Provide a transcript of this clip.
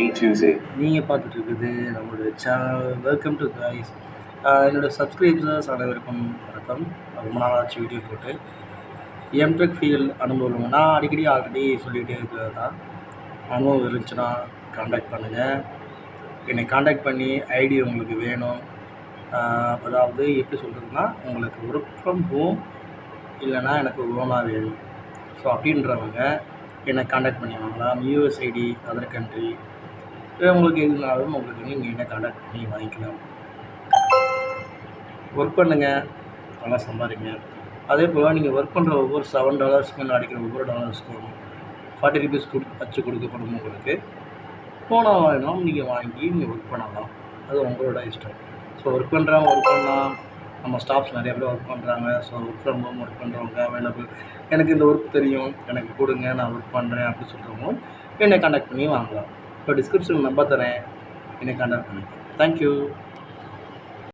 நீங்கள் பார்த்துட்டு இருக்குது நம்மளுடைய சேனல். Welcome to guys. என்னோடய சப்ஸ்கிரைபர்ஸ் அனைவருக்கும் வணக்கம். ரொம்ப நாள் ஆச்சு வீடியோ போட்டு. எம்டெக் ஃபீல்ட் அனுபவம் நான் அடிக்கடி ஆல்ரெடி சொல்லிகிட்டே இருக்கிறது தான். அனுபவம் இருந்துச்சுன்னா காண்டாக்ட் பண்ணுங்கள். என்னை காண்டாக்ட் பண்ணி ஐடி உங்களுக்கு வேணும். அதாவது எப்படி சொல்கிறதுனா, உங்களுக்கு ஒர்க் ஃப்ரம் ஹோம் இல்லைனா எனக்கு ஓனாக வேணும். ஸோ அப்படின்றவங்க என்னை காண்டாக்ட் பண்ணி வாங்கலாம். யூஎஸ்ஐடி, அதர் கண்ட்ரி, உங்களுக்கு எதுனாலும் உங்களுக்கு நீங்கள் என்ன காண்டாக்ட் பண்ணி வாங்கிக்கலாம். ஒர்க் பண்ணுங்கள், நல்லா சம்பாதிங்க. அதே போல் நீங்கள் ஒர்க் பண்ணுற ஒவ்வொரு $7 அடிக்கிற ஒவ்வொரு டாலர்ஸ்க்கும் ₹40 வச்சு கொடுக்கப்படும். உங்களுக்கு போனால் வேணும் நீங்கள் வாங்கி நீங்கள் ஒர்க் பண்ணலாம். அது உங்களோட இஷ்டம். ஸோ ஒர்க் பண்ணுறவங்க ஒர்க் பண்ணலாம். நம்ம ஸ்டாஃப்ஸ் நிறைய பேர் ஒர்க் பண்ணுறாங்க. So work from home work பண்ணுறவங்க அவைலபிள், எனக்கு இந்த ஒர்க் தெரியும், எனக்கு கொடுங்க, நான் ஒர்க் பண்ணுறேன் அப்படி சொல்கிறவங்க என்னை காண்டாக்ட் பண்ணி வாங்கலாம். இப்போ டிஸ்கிரிப்ஷன் நம்பர் தரேன், என்னை காண்டாக்ட் பண்ணுங்கள். தேங்க்யூ.